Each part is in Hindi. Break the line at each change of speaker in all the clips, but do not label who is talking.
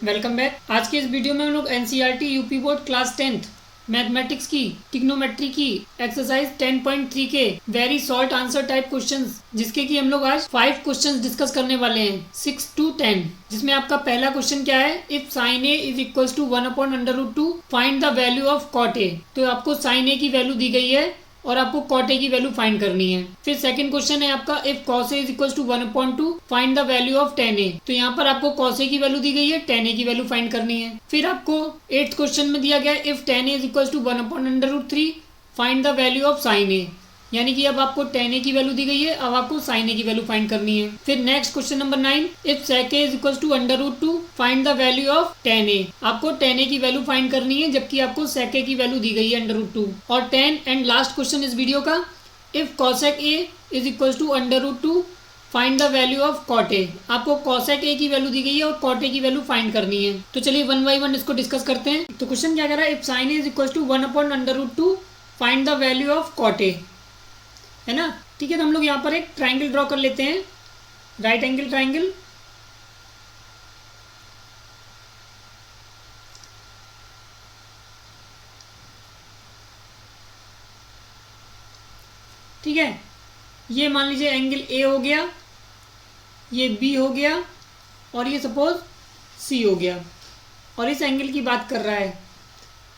Welcome back. आज के इस वीडियो में हम लोग NCERT UP board class 10th mathematics की ट्रिग्नोमेट्री की एक्सरसाइज 10.3 के very short answer type questions, जिसके कि हम लोग आज 5 क्वेश्चंस डिस्कस करने वाले हैं 6 to 10। जिसमें आपका पहला क्वेश्चन क्या है, if sine A is equal to 1/√2 find the value of cot A. तो आपको साइन ए की वैल्यू दी गई है और आपको कॉट ए की वैल्यू फाइंड करनी है। फिर सेकंड क्वेश्चन है आपका, if cos A is equal to 1/2 find the value of tan A. तो यहाँ पर आपको कॉस ए की वैल्यू दी गई है, टेन ए की वैल्यू फाइंड करनी है। फिर आपको 8th क्वेश्चन में दिया गया है, if tan A is equal to 1/√3 find the value of sine A. यानी कि अब आपको टेन ए की वैल्यू दी गई है, अब आपको साइन ए की वैल्यू फाइंड करनी है। फिर next question number 9, if sec A is equal to √2 find the value of tan A. आपको टेन ए की वैल्यू फाइंड करनी है, जबकि आपको सेक ए की वैल्यू दी गई है √2। और 10 एंड लास्ट क्वेश्चन इस वीडियो का, if cosec A is equal to √2 find the value of cot A. आपको कॉसेक ए की वैल्यू दी गई है और कॉट ए की वैल्यू फाइंड करनी है। तो चलिए वन बाई वन इसको डिस्कस करते हैं। तो क्वेश्चन क्या कह रहा है, if sine A is equal to 1/√2 find the value of cot A, है ना। ठीक है, तो हम लोग यहाँ पर एक ट्राइंगल ड्रॉ कर लेते हैं, राइट एंगल ट्राइंगल। ठीक है, ये मान लीजिए एंगल ए हो गया, ये बी हो गया और ये सपोज सी हो गया, और इस एंगल की बात कर रहा है।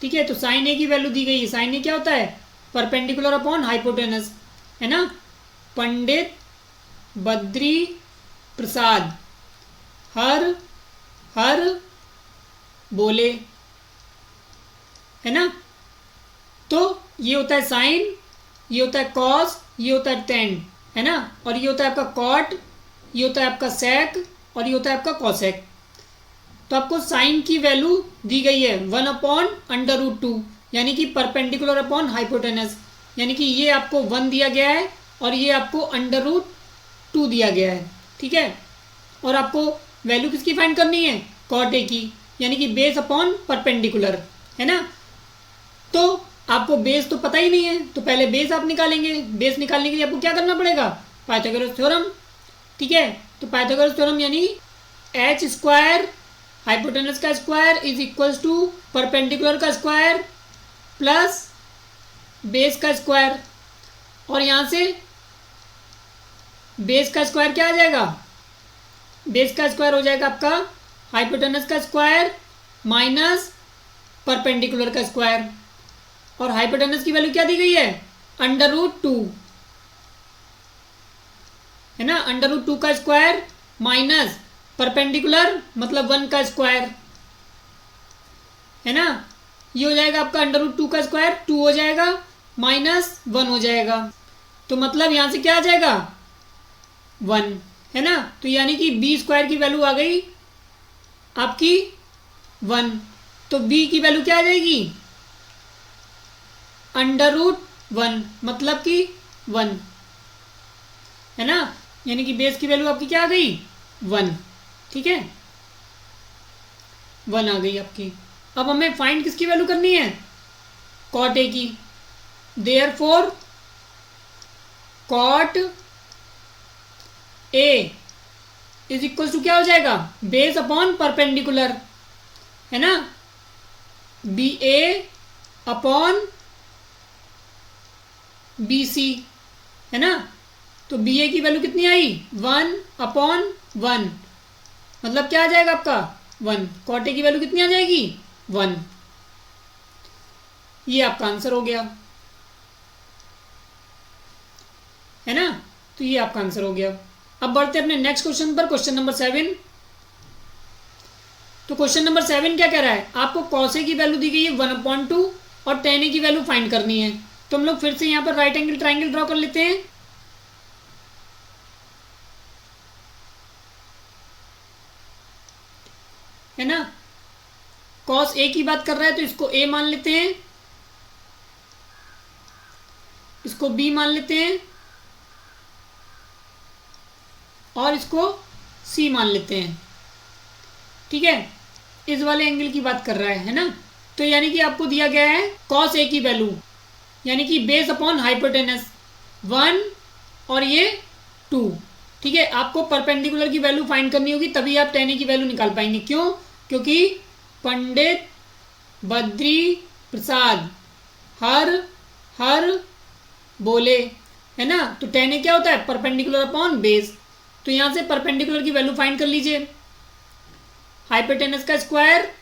ठीक है, तो साइन ए की वैल्यू दी गई है। साइन ए क्या होता है, परपेंडिकुलर अपॉन हाइपोटेनस, है ना। पंडित बद्री प्रसाद हर हर बोले, है ना। तो ये होता है साइन, ये होता है कॉस, ये होता है टेन, है ना। और ये होता है आपका कॉट, ये होता है आपका सेक और ये होता है आपका कॉसेक। तो आपको साइन की वैल्यू दी गई है 1/√2, यानी कि परपेंडिकुलर अपॉन हाइपोटेनस, यानी कि ये आपको 1 दिया गया है और ये आपको √2 दिया गया है। ठीक है, और आपको वैल्यू किसकी फाइंड करनी है, कॉट ए की, यानी कि बेस अपॉन परपेंडिकुलर, है ना। तो आपको बेस तो पता ही नहीं है, तो पहले बेस आप निकालेंगे। बेस निकालने के लिए आपको क्या करना पड़ेगा, पाइथागोरस थ्योरम। ठीक है, तो पाइथागोरस थ्योरम यानी h² हाइपोटेनस का square is equals to perpendicular का स्क्वायर प्लस बेस का स्क्वायर। और यहाँ से बेस का स्क्वायर क्या आ जाएगा, बेस का स्क्वायर हो जाएगा आपका हाइपोटेनस का स्क्वायर माइनस परपेंडिकुलर का स्क्वायर। और हाइपोटेनस की वैल्यू क्या दी गई है, √2, है ना। √2 का स्क्वायर माइनस परपेंडिकुलर मतलब 1 का स्क्वायर, है ना। ये हो जाएगा आपका √2 का स्क्वायर 2 हो जाएगा माइनस 1 हो जाएगा। तो मतलब यहाँ से क्या आ जाएगा 1, है ना। तो यानी कि b² की वैल्यू आ गई आपकी 1। तो b की वैल्यू क्या आ जाएगी, √1 मतलब कि 1, है ना। यानी कि बेस की वैल्यू आपकी क्या आ गई 1। ठीक है, 1 आ गई आपकी। अब हमें फाइंड किसकी वैल्यू करनी है, कॉट ए की। Therefore cot A is equal to क्या हो जाएगा, बेस अपॉन परपेंडिकुलर, है ना, B A upon B C, है ना। तो बी ए की वैल्यू कितनी आई 1/1, मतलब क्या आ जाएगा आपका 1। कॉट ए की वैल्यू कितनी आ जाएगी 1। ये आपका आंसर हो गया, है ना। तो ये आपका आंसर हो गया। अब बढ़ते हैं अपने नेक्स्ट क्वेश्चन पर, क्वेश्चन नंबर 7। तो क्वेश्चन नंबर 7 क्या कह रहा है, आपको कॉस ए की वैल्यू दी गई है 1/2 और टेन ए की वैल्यू फाइंड करनी है। तो हम लोग फिर से यहाँ पर राइट एंगल ट्राइंगल ड्रॉ कर लेते हैं। है ना, कॉस ए की बात कर रहा है तो इसको ए मान लेते हैं, इसको बी मान लेते हैं और इसको सी मान लेते हैं। ठीक है, इस वाले एंगल की बात कर रहा है ना। तो यानी कि आपको दिया गया है कॉस ए की वैल्यू, यानी कि बेस अपॉन हाइपोटेनस 1 और ये 2। ठीक है, आपको परपेंडिकुलर की वैल्यू फाइंड करनी होगी, तभी आप टेन ए की वैल्यू निकाल पाएंगे। क्यों, क्योंकि पंडित बद्री प्रसाद हर हर बोले, है ना। तो tan a क्या होता है, परपेंडिकुलर अपॉन बेस। तो यहां से परपेंडिकुलर की वैल्यू फाइंड कर लीजिए। हाइपोटेनस का square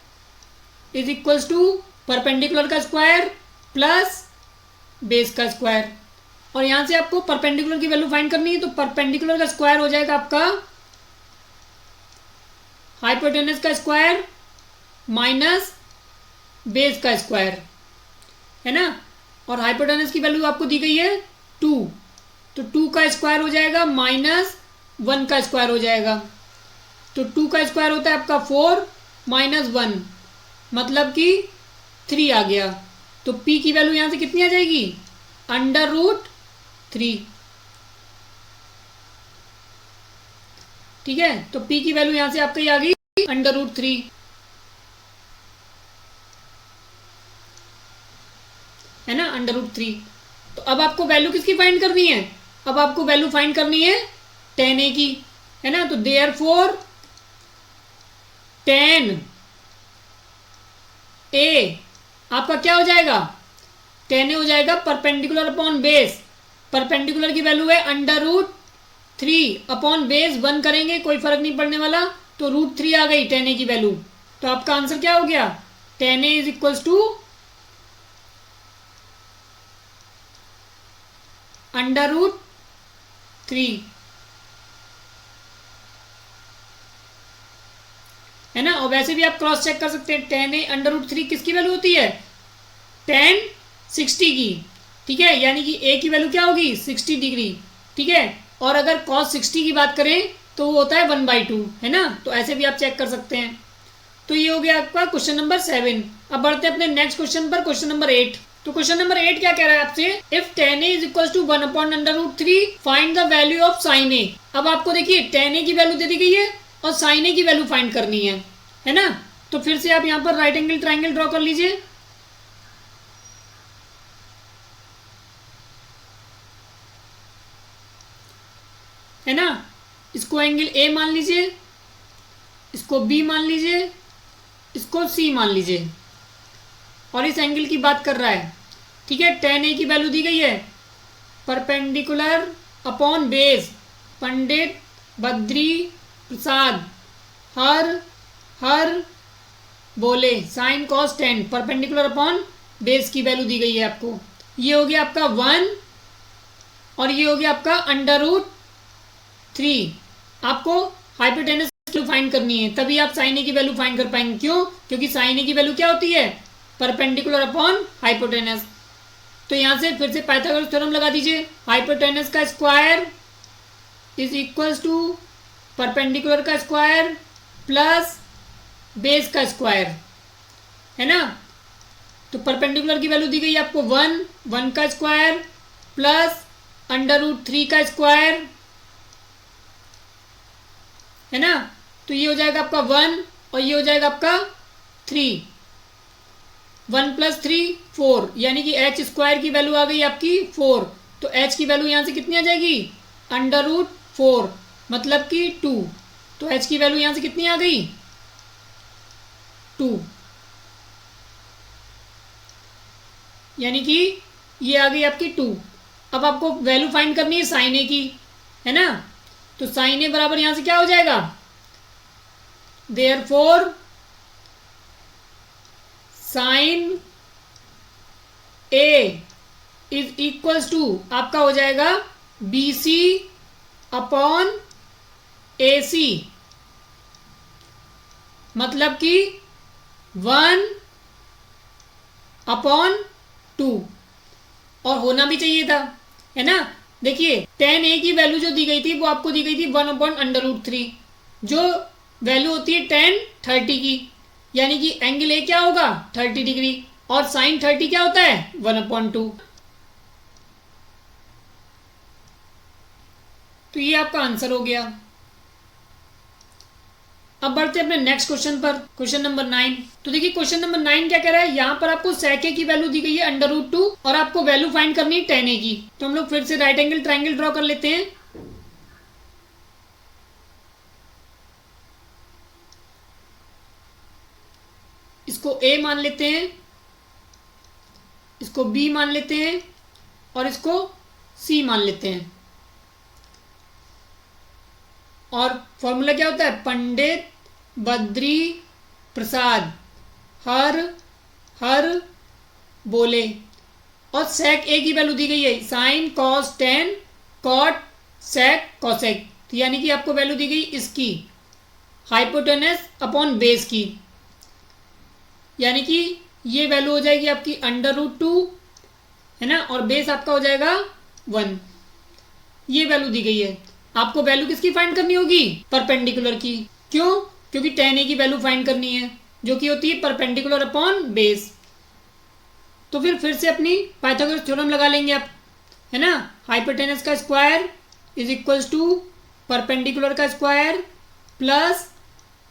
is equals to perpendicular का स्क्वायर प्लस बेस का स्क्वायर। और यहां से आपको परपेंडिकुलर की वैल्यू फाइंड करनी है, तो परपेंडिकुलर का स्क्वायर हो जाएगा आपका हाइपोटेनस का स्क्वायर माइनस बेस का स्क्वायर, है ना। और हाइपोटेनस की वैल्यू आपको दी गई है 2, तो 2 का स्क्वायर हो जाएगा माइनस 1 का स्क्वायर हो जाएगा। तो 2 का स्क्वायर होता है आपका 4 माइनस 1 मतलब कि 3 आ गया। तो p की वैल्यू यहां से कितनी आ जाएगी, √3। ठीक है, तो p की वैल्यू यहां से आपकी आ गई √3, है ना, √3। तो अब आपको वैल्यू किसकी फाइंड करनी है, अब आपको वैल्यू फाइंड करनी है tan a की, है ना। तो देयरफॉर tan a आपका क्या हो जाएगा, tan a हो जाएगा परपेंडिकुलर अपॉन बेस। परपेंडिकुलर की वैल्यू है √3 अपॉन बेस 1 करेंगे, कोई फर्क नहीं पड़ने वाला, तो √3 आ गई tan a की वैल्यू। तो आपका आंसर क्या हो गया, tan a is equals to √3, है ना। और वैसे भी आप क्रॉस चेक कर सकते हैं, tan a √3 किसकी वैल्यू होती है, tan 60 की। ठीक है, यानी कि a की वैल्यू क्या होगी 60 डिग्री। ठीक है, और अगर cos 60 की बात करें तो वो होता है 1/2, है ना। तो ऐसे भी आप चेक कर सकते हैं। तो ये हो गया आपका क्वेश्चन नंबर 7। अब बढ़ते हैं अपने नेक्स्ट क्वेश्चन पर, क्वेश्चन नंबर 8। तो क्वेश्चन नंबर 8 क्या कह रहा है आपसे, if tan a is equal to 1/√3 find the value of sin a। अब आपको देखिए tan a की वैल्यू दे दी गई है और sin a की वैल्यू फाइंड करनी है ना। तो फिर से आप यहाँ पर राइट एंगल ट्राइंगल ड्रॉ कर लीजिए। है ना, इसको एंगल ए मान लीजिए, इसको बी मान लीजिए, इसको सी मान लीजिए, और इस एंगल की बात कर रहा है। ठीक है, tan a की वैल्यू दी गई है perpendicular upon base, Pandit Badri Prasad हर हर बोले, sine cos tan, perpendicular upon base की वैल्यू दी गई है आपको। ये हो गया आपका 1 और ये हो गया आपका √3। आपको हाइपोटेनस की फाइंड करनी है, तभी आप साइन ए की वैल्यू फाइंड कर पाएंगे। क्यों, क्योंकि साइन ए की वैल्यू क्या होती है, परपेंडिकुलर अपॉन हाइपोटेनस। तो यहां से फिर से पाइथागोरस थ्योरम लगा दीजिए, हाइपोटेनस का square is equals to perpendicular का स्क्वायर प्लस बेस का स्क्वायर, है ना। तो परपेंडिकुलर की वैल्यू दी गई आपको 1 का स्क्वायर प्लस √3 का स्क्वायर, है ना। तो ये हो जाएगा आपका 1 और ये हो जाएगा आपका 3, 1 + 3 4, यानी कि h स्क्वायर की वैल्यू आ गई आपकी 4। तो h की वैल्यू यहां से कितनी आ जाएगी, √4 मतलब कि 2। तो h की वैल्यू यहां से कितनी आ गई 2, यानी कि ये आ गई आपकी 2। अब आपको वैल्यू फाइंड करनी है साइन ए की, है ना। तो साइन ए बराबर यहां से क्या हो जाएगा, therefore sine A is equals to आपका हो जाएगा BC अपॉन AC, मतलब कि 1/2, और होना भी चाहिए था, है ना। देखिए tan a की वैल्यू जो दी गई थी वो आपको दी गई थी 1/√3, जो वैल्यू होती है tan 30 की, यानी कि एंगल ए क्या होगा 30 डिग्री, और साइन 30 क्या होता है 1/2। तो ये आपका आंसर हो गया। अब बढ़ते हैं अपने नेक्स्ट क्वेश्चन पर, क्वेश्चन नंबर 9। तो देखिए क्वेश्चन नंबर 9 क्या कह रहा है, यहाँ पर आपको sec a की वैल्यू दी गई है √2 और आपको वैल्यू फाइंड करनी है tan a की। तो हम लोग फिर से राइट एंगल ट्राइंगल ड्रॉ कर लेते हैं। इसको ए मान लेते हैं, इसको बी मान लेते हैं और इसको सी मान लेते हैं। और फॉर्मूला क्या होता है? पंडित बद्री प्रसाद हर हर बोले। और सेक ए की वैल्यू दी गई है sine cos tan cot sec cosec, यानी कि आपको वैल्यू दी गई इसकी हाइपोटेनस अपॉन बेस की, यानी कि ये वैल्यू हो जाएगी आपकी √2 है ना, और बेस आपका हो जाएगा 1। ये वैल्यू दी गई है। आपको वैल्यू किसकी फाइंड करनी होगी? परपेंडिकुलर की। क्यों? क्योंकि tan a की वैल्यू फाइंड करनी है जो कि होती है परपेंडिकुलर अपॉन बेस। तो फिर से अपनी पाइथागोरस थ्योरम लगा लेंगे आप, है ना। हाइपोटेनस का square is equals to perpendicular का स्क्वायर प्लस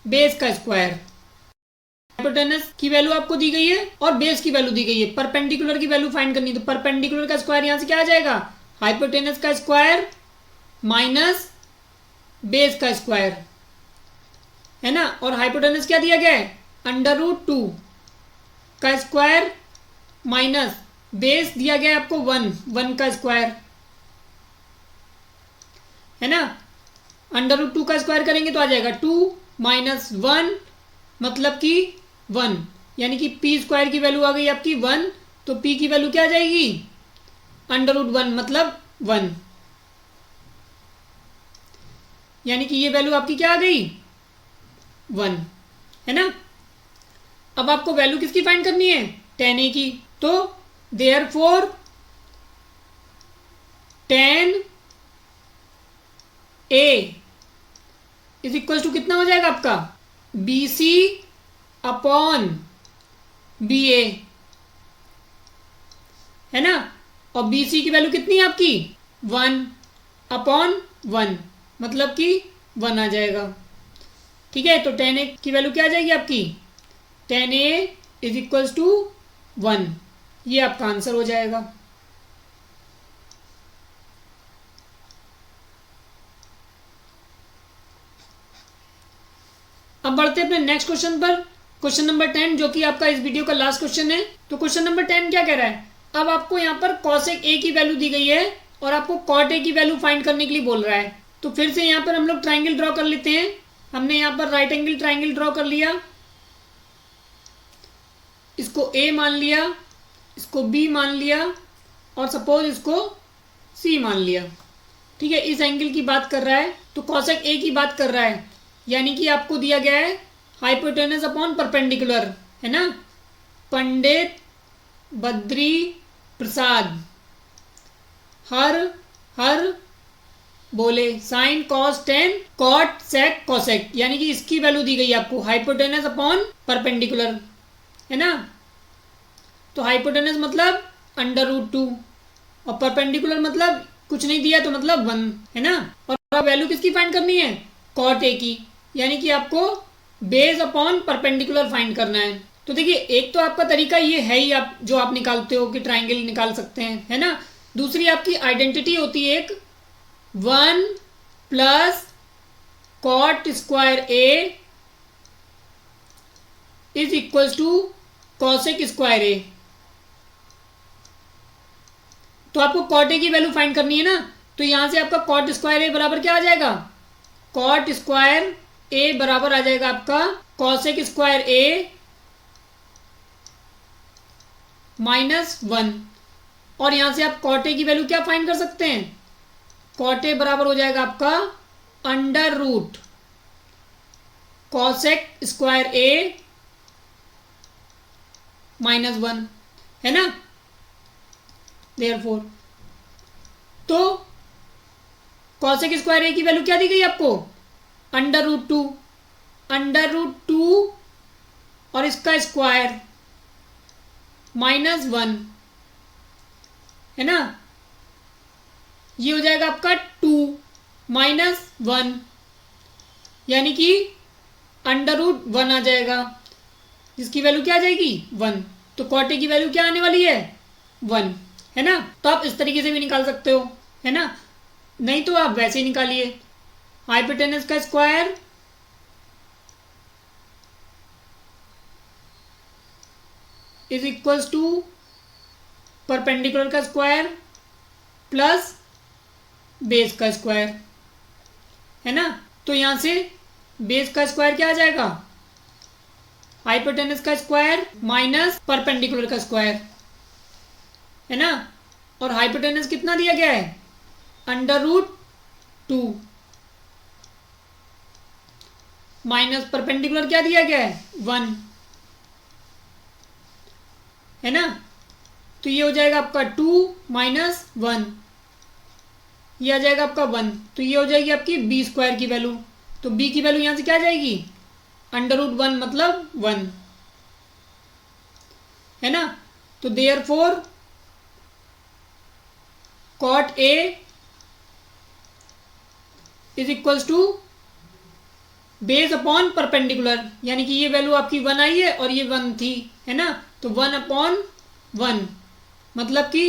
बेस का स्क्वायर। हाइपोटेनस की वैल्यू आपको दी गई है और बेस की वैल्यू दी गई है, परपेंडिकुलर की वैल्यू फाइंड करनी है। तो परपेंडिकुलर का स्क्वायर यहां से क्या आ जाएगा? हाइपोटेनस का स्क्वायर माइनस बेस का स्क्वायर, है ना। और हाइपोटेनस क्या दिया गया है? √2 का स्क्वायर माइनस बेस दिया गया है आपको 1 का स्क्वायर, है ना। √2 का स्क्वायर करेंगे तो आ जाएगा 2 माइनस 1 मतलब कि 1, यानी कि पी स्क्वायर की वैल्यू आ गई आपकी 1। तो पी की वैल्यू क्या आ जाएगी? √1 मतलब 1, यानी कि ये वैल्यू आपकी क्या आ गई? 1, है ना। अब आपको वैल्यू किसकी फाइंड करनी है? tan a की। तो therefore tan a is equal to कितना हो जाएगा आपका? BC अपॉन BA, है ना। और BC की वैल्यू कितनी है आपकी? 1 अपॉन 1 मतलब कि 1 आ जाएगा। ठीक है, तो tan a की वैल्यू क्या आ जाएगी आपकी? tan a is equals to 1। ये आपका आंसर हो जाएगा। अब बढ़ते हैं अपने नेक्स्ट क्वेश्चन पर, क्वेश्चन नंबर 10, जो कि आपका इस वीडियो का लास्ट क्वेश्चन है। तो क्वेश्चन नंबर 10 क्या कह रहा है? अब आपको यहाँ पर कॉसेक ए की वैल्यू दी गई है और आपको कॉट ए की वैल्यू फाइंड करने के लिए बोल रहा है। तो फिर से यहाँ पर हम लोग ट्राइंगल ड्रॉ कर लेते हैं। हमने यहाँ पर राइट एंगल ट्राइंगल ड्रॉ कर लिया, इसको ए मान लिया, इसको बी मान लिया और सपोज इसको सी मान लिया। ठीक है, इस एंगल की बात कर रहा है तो कॉसेक ए की बात कर रहा है, यानी कि आपको दिया गया है हाइपोटेनस अपॉन परपेंडिकुलर, है ना। पंडित बद्री प्रसाद हर हर बोले sine cos tan cot sec cosec, यानी कि इसकी वैल्यू दी गई आपको हाइपोटेनस अपॉन परपेंडिकुलर, है ना। तो हाइपोटेनस मतलब √2 और परपेंडिकुलर मतलब कुछ नहीं दिया तो मतलब 1, है ना। और वैल्यू किसकी फाइंड करनी है? कॉट ए की, यानी कि आपको बेस अपॉन परपेंडिकुलर फाइंड करना है। तो देखिए, एक तो आपका तरीका ये है ही आप जो आप निकालते हो कि ट्राइंगल निकाल सकते हैं, है ना। दूसरी आपकी आइडेंटिटी होती है एक 1 plus cot square A is equals to cosec square A. तो आपको कॉट ए की वैल्यू फाइंड करनी है ना, तो यहां से आपका कॉट स्क्वायर ए बराबर क्या आ जाएगा? कॉट स्क्वायर ए बराबर आ जाएगा आपका कॉसेक स्क्वायर ए -1। और यहां से आप कॉट ए की वैल्यू क्या फाइंड कर सकते हैं? कॉट ए बराबर हो जाएगा आपका √ कॉसेक स्क्वायर ए -1, है ना। देयरफॉर तो कॉसेक स्क्वायर ए की वैल्यू क्या दी गई आपको? √2 और इसका स्क्वायर -1, है ना। ये हो जाएगा आपका 2 - 1, यानी कि √1 आ जाएगा, जिसकी वैल्यू क्या आ जाएगी? 1। तो कॉट ए की वैल्यू क्या आने वाली है? 1, है ना। तो आप इस तरीके से भी निकाल सकते हो, है ना। नहीं तो आप वैसे ही निकालिए, हाइपोटेनस का square is equals to perpendicular का स्क्वायर प्लस बेस का स्क्वायर, है ना। तो यहाँ से बेस का स्क्वायर क्या आ जाएगा, हाइपोटेनस का स्क्वायर माइनस परपेंडिकुलर का स्क्वायर, है ना। और हाइपोटेनस कितना दिया गया है, √2 माइनस परपेंडिकुलर क्या दिया गया है, 1, है ना। तो ये हो जाएगा आपका 2 माइनस 1, ये आ जाएगा आपका 1। तो ये हो जाएगी आपकी बी स्क्वायर की वैल्यू। तो बी की वैल्यू यहाँ से क्या आ जाएगी, √1 मतलब 1, है ना। तो therefore cot A is equals to base upon perpendicular, यानी कि ये वैल्यू आपकी 1 आई है और ये 1 थी, है ना। तो 1/1 मतलब कि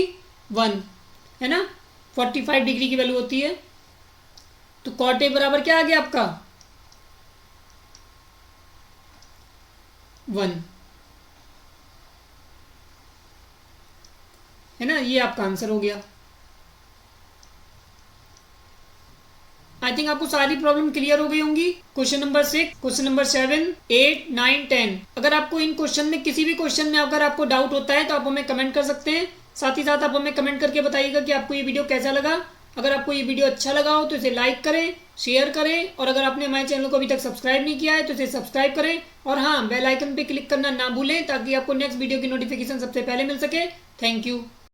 1, है ना। 45 डिग्री की वैल्यू होती है। तो cot A बराबर क्या आ गया आपका, 1, है ना। ये आपका आंसर हो गया। आई थिंक आपको सारी प्रॉब्लम क्लियर हो गई होंगी। Question number 6, question number 7, 8, 9, 10। अगर आपको इन क्वेश्चन में किसी भी क्वेश्चन में अगर आपको डाउट होता है तो आप हमें कमेंट कर सकते हैं। साथ ही साथ आप हमें कमेंट करके बताइएगा कि आपको ये वीडियो कैसा लगा। अगर आपको ये वीडियो अच्छा लगा हो तो इसे लाइक करें, शेयर करें, और अगर आपने हमारे चैनल को अभी तक सब्सक्राइब नहीं किया है तो इसे सब्सक्राइब करें। और हाँ, बेल आइकन पर क्लिक करना ना भूलें ताकि आपको नेक्स्ट वीडियो की नोटिफिकेशन सबसे पहले मिल सके। Thank you.